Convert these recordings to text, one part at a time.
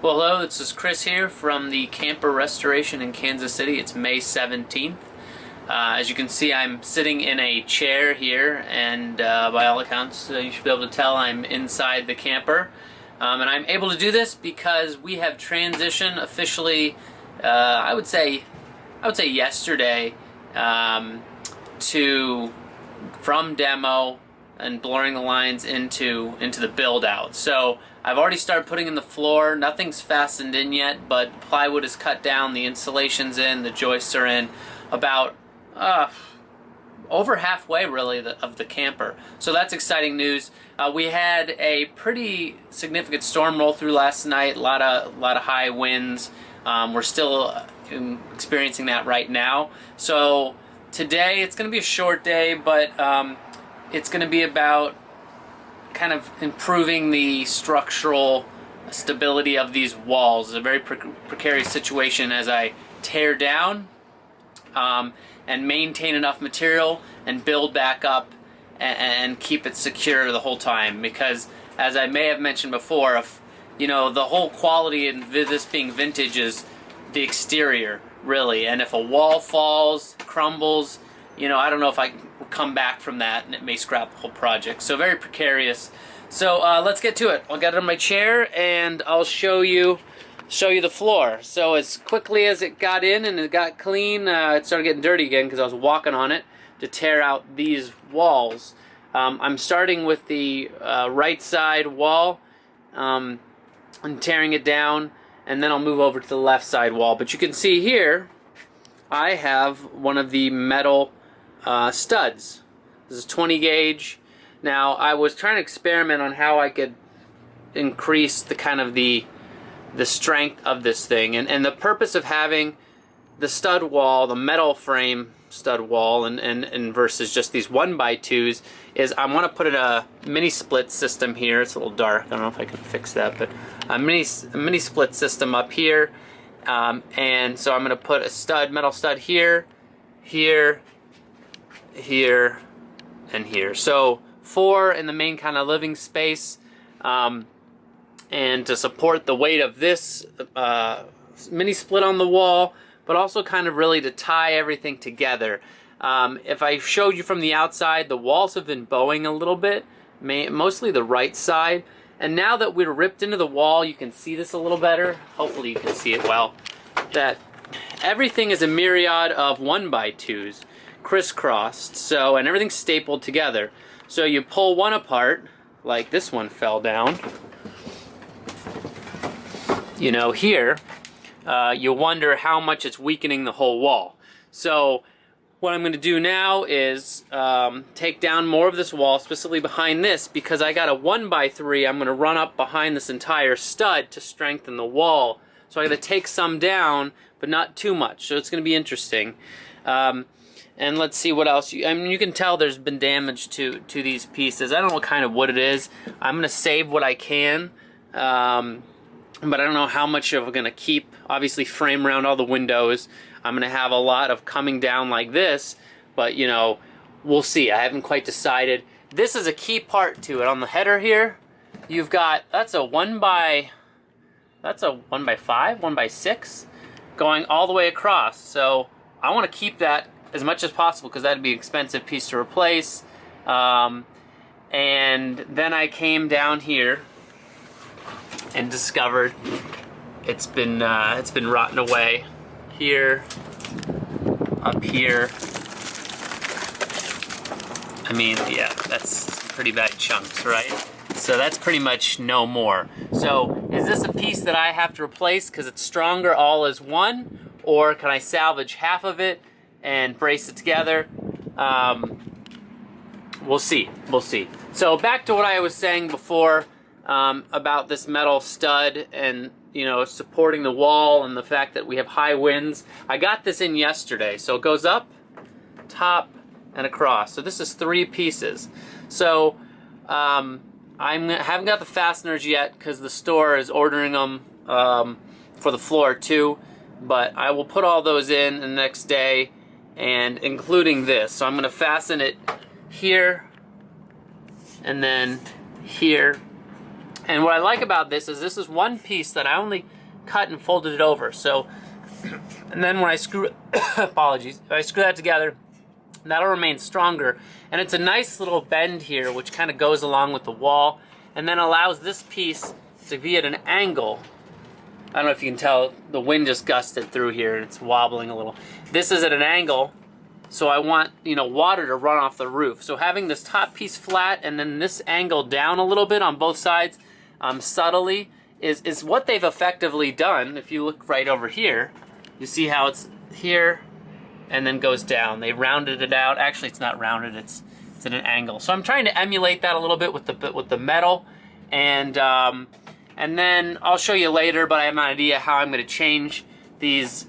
Well, hello, this is Chris here from the camper restoration in Kansas City. It's May 17th. As you can see, I'm sitting in a chair here, and by all accounts, you should be able to tell I'm inside the camper. And I'm able to do this because we have transitioned officially, I would say yesterday, from demo and blurring the lines into the build out. So I've already started putting in the floor. Nothing's fastened in yet, but plywood is cut down, the insulation's in, the joists are in, about over halfway really of the camper. So that's exciting news. We had a pretty significant storm roll through last night. A lot of high winds. We're still experiencing that right now. So today it's going to be a short day, but it's going to be about kind of improving the structural stability of these walls. It's a very precarious situation as I tear down and maintain enough material and build back up and keep it secure the whole time. Because as I may have mentioned before, if the whole quality in this being vintage is the exterior, really. And if a wall falls, crumbles, I don't know if I can come back from that, and it may scrap the whole project. So very precarious. So let's get to it. I'll get on my chair and I'll show you the floor. So as quickly as it got in and it got clean, it started getting dirty again because I was walking on it to tear out these walls. I'm starting with the right side wall and tearing it down, and then I'll move over to the left side wall. But you can see here I have one of the metal studs. This is 20 gauge. Now I was trying to experiment on how I could increase the strength of this thing, and the purpose of having the stud wall, the metal frame stud wall, and versus just these 1x2s is I want to put in a mini split system here. It's a little dark. I don't know if I can fix that, but a mini split system up here, and so I'm going to put a metal stud here, here, here, and here. So 4 in the main kind of living space, and to support the weight of this mini split on the wall, but also kind of really to tie everything together. If I showed you from the outside, the walls have been bowing a little bit, mostly the right side. And now that we're ripped into the wall, you can see this a little better. Hopefully you can see it well. That everything is a myriad of 1x2s crisscrossed, so, and everything's stapled together. So you pull one apart, like this one fell down. Here, you wonder how much it's weakening the whole wall. So what I'm going to do now is take down more of this wall, specifically behind this, because I got a 1x3. I'm going to run up behind this entire stud to strengthen the wall. So I got to take some down, but not too much. So it's going to be interesting. And let's see what else. You can tell there's been damage to these pieces. I don't know what kind of wood it is. I'm going to save what I can. But I don't know how much of I'm going to keep. Obviously frame around all the windows. I'm going to have a lot of coming down like this, but we'll see. I haven't quite decided. This is a key part to it. On the header here, you've got, that's a 1x5, 1x6 going all the way across. So I want to keep that as much as possible because that'd be an expensive piece to replace. And then I came down here and discovered it's been rotten away here, up here. I mean, yeah, that's some pretty bad chunks, right? So that's pretty much no more. So is this a piece that I have to replace because it's stronger all as one, or can I salvage half of it and brace it together? We'll see. So back to what I was saying before about this metal stud and supporting the wall and the fact that we have high winds. I got this in yesterday, so it goes up, top, and across. So this is 3 pieces. So I haven't got the fasteners yet because the store is ordering them for the floor too, but I will put all those in the next day, and including this. So I'm going to fasten it here, and then here, And what I like about this is one piece that I only cut and folded it over. So, and then when I screw, apologies, if I screw that together, that'll remain stronger. And it's a nice little bend here, which kind of goes along with the wall, and then allows this piece to be at an angle. I don't know if you can tell, the wind just gusted through here and it's wobbling a little. This is at an angle, so I want, you know, water to run off the roof. So having this top piece flat and then this angle down a little bit on both sides, subtly, is what they've effectively done. If you look right over here, you see how it's here and then goes down. They rounded it out. Actually, it's not rounded, it's at an angle. So I'm trying to emulate that a little bit with the metal, and then I'll show you later, but I have an idea how I'm going to change these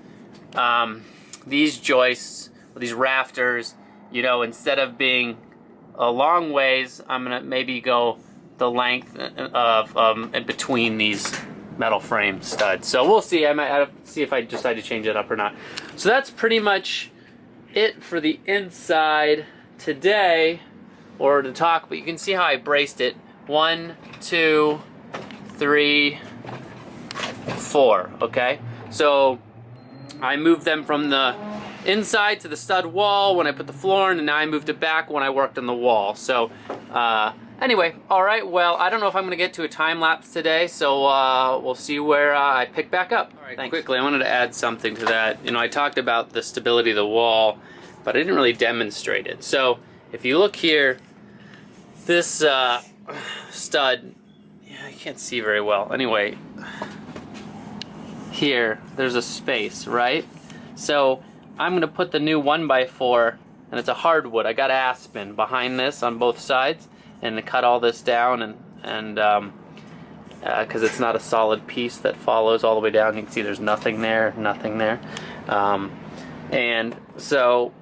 joists, these rafters. You know, instead of being a long ways, I'm going to maybe go the length of in between these metal frame studs. So we'll see. I might see if I decide to change it up or not. So that's pretty much it for the inside today, or to talk, but you can see how I braced it. 1, 2, 3, 4, okay? So I moved them from the inside to the stud wall when I put the floor in, and now I moved it back when I worked on the wall. So anyway, all right, well, I don't know if I'm gonna get to a time lapse today, so we'll see where I pick back up. All right, thanks. Quickly, I wanted to add something to that. You know, I talked about the stability of the wall, but I didn't really demonstrate it. So if you look here, this stud, yeah, I can't see very well. Anyway, here, there's a space, right? So I'm gonna put the new 1x4, and it's a hardwood. I got aspen behind this on both sides, and to cut all this down, and because it's not a solid piece that follows all the way down. You can see there's nothing there, nothing there. And so,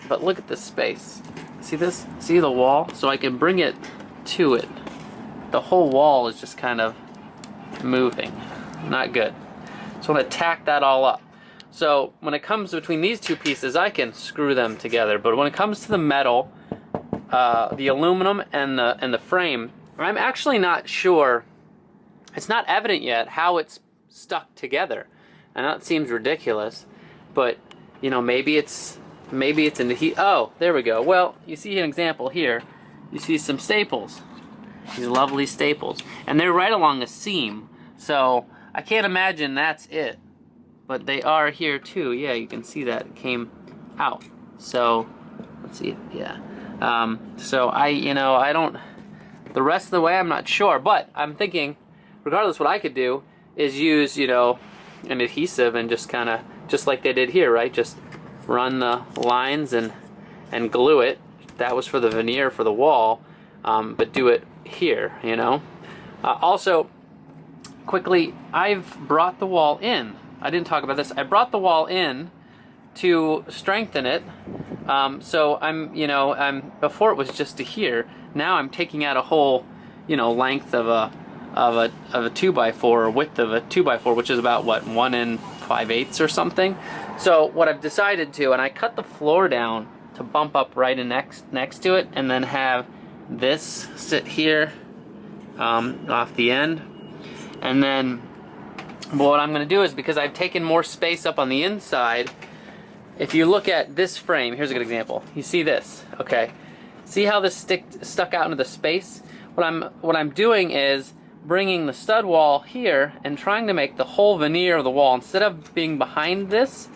but look at this space. See this? See the wall? So I can bring it to it. The whole wall is just kind of moving. Not good. So I'm going to tack that all up. So when it comes between these two pieces, I can screw them together. But when it comes to the metal, the aluminum and the frame, I'm actually not sure. It's not evident yet how it's stuck together. I know it seems ridiculous, but you know, maybe it's in the heat. Oh, there we go. Well, you see an example here. You see some staples. These lovely staples. And they're right along the seam. So I can't imagine that's it. But they are here too. Yeah, you can see that it came out. So let's see. Yeah. So I don't, the rest of the way I'm not sure, but I'm thinking regardless, what I could do is use, you know, an adhesive and just kind of, just like they did here, right? Just run the lines and glue it. That was for the veneer for the wall, but do it here, you know. Also, quickly, I've brought the wall in. I didn't talk about this. I brought the wall in to strengthen it. So before it was just to here. Now I'm taking out a whole, you know, length of a 2x4, or width of a 2x4, which is about what, 1 5/8 or something. So what I've decided to, and I cut the floor down to bump up right in next to it, and then have this sit here off the end. And then what I'm going to do is, because I've taken more space up on the inside, if you look at this frame, here's a good example. You see this, okay? See how this stuck out into the space? What I'm doing is bringing the stud wall here and trying to make the whole veneer of the wall, instead of being behind this,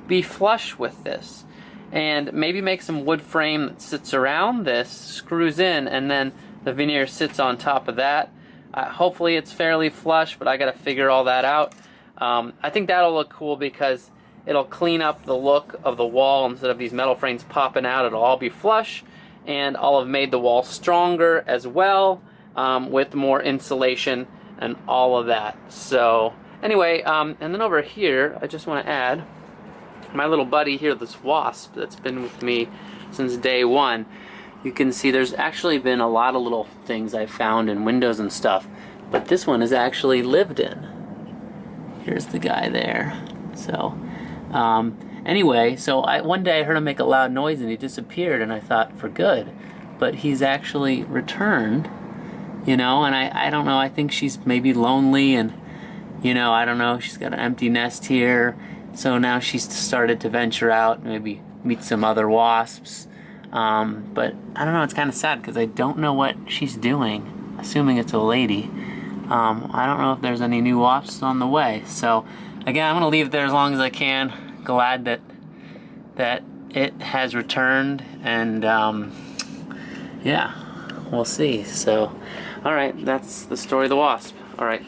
be flush with this. And maybe make some wood frame that sits around this, screws in, and then the veneer sits on top of that. Hopefully it's fairly flush, but I gotta figure all that out. I think that'll look cool because it'll clean up the look of the wall. Instead of these metal frames popping out, it'll all be flush, and I'll have made the wall stronger as well, with more insulation and all of that. So anyway, and then over here, I just want to add my little buddy here, this wasp that's been with me since day one. You can see there's actually been a lot of little things I've found in windows and stuff, but this one is actually lived in. Here's the guy there. So anyway, so one day I heard him make a loud noise and he disappeared, and I thought for good, but he's actually returned you know, and I don't know, I think she's maybe lonely, and, you know, I don't know, she's got an empty nest here, so now she's started to venture out, maybe meet some other wasps. But I don't know, it's kind of sad because I don't know what she's doing, assuming it's a lady. I don't know if there's any new wasps on the way, so again, I'm going to leave it there as long as I can. Glad that it has returned, and yeah, we'll see. So, alright, that's the story of the wasp. Alright.